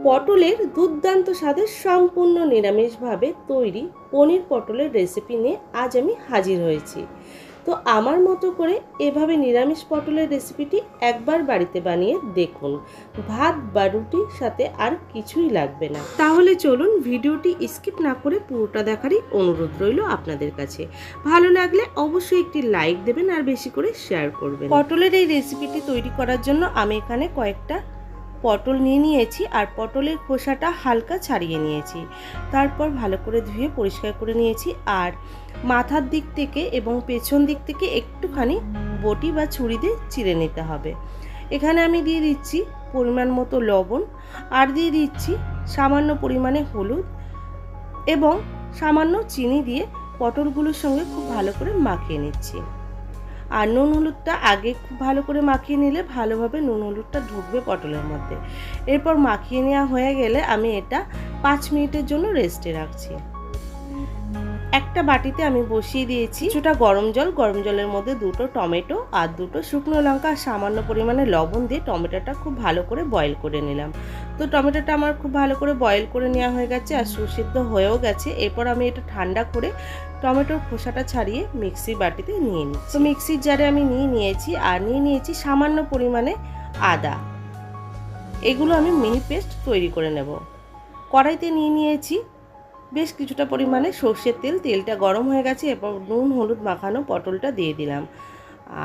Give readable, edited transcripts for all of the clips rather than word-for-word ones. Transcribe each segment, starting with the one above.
পটলের দুর্দান্ত স্বাদের সম্পূর্ণ নিরামিষভাবে তৈরি পনির পটলের রেসিপি নিয়ে আজ আমি হাজির হয়েছি। তো আমার মতো করে এভাবে নিরামিষ পটলের রেসিপিটি একবার বাড়িতে বানিয়ে দেখুন, ভাত বা রুটির সাথে আর কিছুই লাগবে না। তাহলে চলুন ভিডিওটি স্কিপ না করে পুরোটা দেখারই অনুরোধ রইল আপনাদের কাছে। ভালো লাগলে অবশ্যই একটি লাইক দেবেন আর বেশি করে শেয়ার করবেন। পটলের এই রেসিপিটি তৈরি করার জন্য আমি এখানে কয়েকটা পটল নিয়ে নিয়েছি আর পটলের খোসাটা হালকা ছাড়িয়ে নিয়েছি। তারপর ভালো করে ধুয়ে পরিষ্কার করে নিয়েছি আর মাথার দিক থেকে এবং পেছন দিক থেকে একটুখানি বটি বা ছুরি দিয়ে চিড়ে নিতে হবে। এখানে আমি দিয়ে দিচ্ছি পরিমাণ মতো লবণ আর দিয়ে দিচ্ছি সামান্য পরিমাণে হলুদ এবং সামান্য চিনি দিয়ে পটলগুলোর সঙ্গে খুব ভালো করে মাখিয়ে নিচ্ছি। আর নুন হলুদটা আগে খুব ভালো করে মাখিয়ে নিলে ভালোভাবে নুন হলুদটা ঢুকবে পটলের মধ্যে। এরপর মাখিয়ে নেওয়া হয়ে গেলে আমি এটা 5 মিনিটের জন্য রেস্টে রাখছি। একটা বাটিতে আমি বসিয়ে দিয়েছি কিছুটা গরম জল। গরম জলের মধ্যে 2টো টমেটো আর 2টো শুকনো লঙ্কা আর সামান্য পরিমাণে লবণ দিয়ে টমেটোটা খুব ভালো করে বয়েল করে নিলাম। তো টমেটোটা আমার খুব ভালো করে বয়েল করে নেওয়া হয়ে গেছে আর সুসিদ্ধ হয়েও গেছে। এরপর আমি এটা ঠান্ডা করে টমেটোর খোসাটা ছাড়িয়ে মিক্সির বাটিতে নিয়ে নিচ্ছি। তো মিক্সির জারে আমি নিয়েছি আর নিয়েছি সামান্য পরিমাণে আদা। এগুলো আমি মিহি পেস্ট তৈরি করে নেব। কড়াইতে নিয়েছি বেশ কিছুটা পরিমাণে সর্ষের তেল। তেলটা গরম হয়ে গেছে। এরপর নুন হলুদ মাখানো পটলটা দিয়ে দিলাম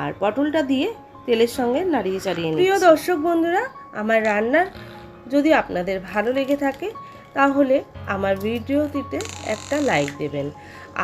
আর পটলটা দিয়ে তেলের সঙ্গে নাড়িয়ে চাড়িয়ে নিচ্ছি। প্রিয় দর্শক বন্ধুরা, আমার রান্নার যদি আপনাদের ভালো লেগে থাকে তাহলে আমার ভিডিওটিতে একটা লাইক দেবেন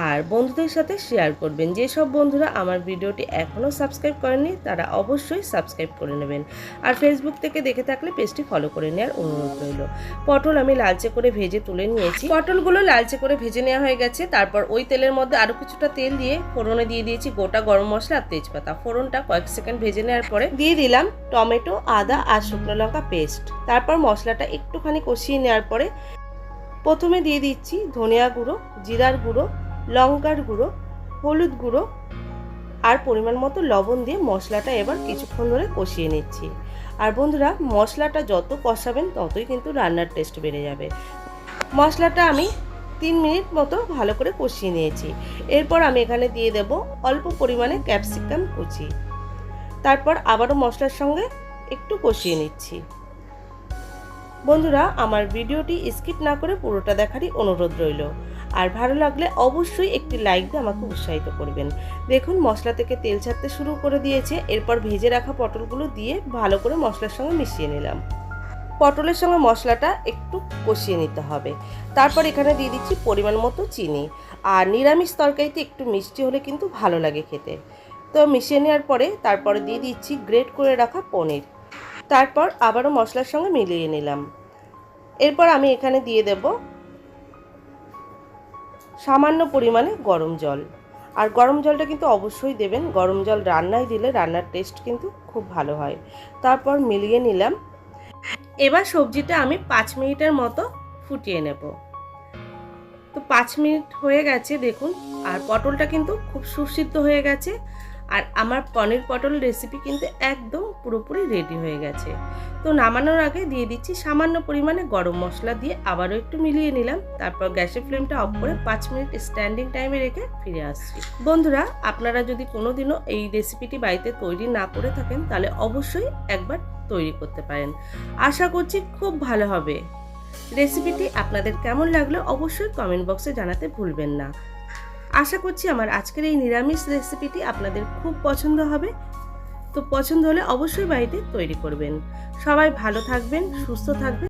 আর বন্ধুদের সাথে শেয়ার করবেন। যেসব বন্ধুরা আমার ভিডিওটি এখনও সাবস্ক্রাইব করেননি তারা অবশ্যই সাবস্ক্রাইব করে নেবেন আর ফেসবুক থেকে দেখে থাকলে পেজটি ফলো করে নেওয়ার অনুরোধ রইল। পটল আমি লালচে করে ভেজে তুলে নিয়েছি। পটলগুলো লালচে করে ভেজে নেওয়া হয়ে গেছে। তারপর ওই তেলের মধ্যে আরও কিছুটা তেল দিয়ে ফোড়নে দিয়ে দিয়েছি গোটা গরম মশলা আর তেজপাতা। ফোড়নটা কয়েক সেকেন্ড ভেজে নেওয়ার পরে দিয়ে দিলাম টমেটো, আদা আর শুকনো লঙ্কা পেস্ট। তারপর মশলাটা একটুখানি কষিয়ে নেওয়ার পরে প্রথমে দিয়ে দিচ্ছি ধনিয়া গুঁড়ো, জিরার গুঁড়ো, লঙ্কার গুঁড়ো, হলুদ গুঁড়ো আর পরিমাণ মতো লবণ দিয়ে মশলাটা এবার কিছুক্ষণ ধরে কষিয়ে নিচ্ছি। আর বন্ধুরা, মশলাটা যত কষাবেন ততই কিন্তু রান্নার টেস্ট বেড়ে যাবে। মশলাটা আমি 3 মিনিট মতো ভালো করে কষিয়ে নিয়েছি। এরপর আমি এখানে দিয়ে দেব অল্প পরিমাণে ক্যাপসিকাম কুচি। তারপর আবারও মশলার সঙ্গে একটু কষিয়ে নিচ্ছি। বন্ধুরা, আমার ভিডিওটি স্কিপ না করে পুরোটা দেখারই অনুরোধ রইল আর ভালো লাগলে অবশ্যই একটি লাইক দিয়ে আমাকে উৎসাহিত করবেন। দেখুন মশলা থেকে তেল ছাড়তে শুরু করে দিয়েছে। এরপর ভেজে রাখা পটলগুলো দিয়ে ভালো করে মশলার সঙ্গে মিশিয়ে নিলাম। পটলের সঙ্গে মশলাটা একটু কষিয়ে নিতে হবে। তারপর এখানে দিয়ে দিচ্ছি পরিমাণ মতো চিনি। আর নিরামিষ তরকারিতে একটু মিষ্টি হলে কিন্তু ভালো লাগে খেতে। তো মিশিয়ে নেওয়ার পরে তারপরে দিয়ে দিচ্ছি গ্রেট করে রাখা পনির। তারপর আবারও মশলার সঙ্গে মিলিয়ে নিলাম। এরপর আমি এখানে দিয়ে দেব সামান্য পরিমাণে গরম জল। আর গরম জলটা কিন্তু অবশ্যই দেবেন। গরম জল রান্নায় দিলে রান্নার টেস্ট কিন্তু খুব ভালো হয়। তারপর মিলিয়ে নিলাম। এবার সবজিটা আমি 5 মিনিটের মতো ফুটিয়ে নেব। তো 5 মিনিট হয়ে গেছে দেখুন। আর পটলটা কিন্তু খুব সুসিদ্ধ হয়ে গেছে আর আমার পনির পটল রেসিপি কিন্তু একদম পুরোপুরি রেডি হয়ে গেছে। তো নামানোর আগে দিয়ে দিচ্ছি সামান্য পরিমাণে গরম মশলা দিয়ে আবারও একটু মিলিয়ে নিলাম। তারপর গ্যাসের ফ্লেমটা অফ করে 5 মিনিট স্ট্যান্ডিং টাইমে রেখে ফিরে আসছি। বন্ধুরা, আপনারা যদি কোনোদিনও এই রেসিপিটি বাড়িতে তৈরি না করে থাকেন তাহলে অবশ্যই একবার তৈরি করতে পারেন। আশা করছি খুব ভালো হবে। রেসিপিটি আপনাদের কেমন লাগলো অবশ্যই কমেন্ট বক্সে জানাতে ভুলবেন না। আশা করছি আমার আজকের এই নিরামিষ রেসিপিটি আপনাদের খুব পছন্দ হবে। তো পছন্দ হলে অবশ্যই বাড়িতে তৈরি করবেন। সবাই ভালো থাকবেন, সুস্থ থাকবেন।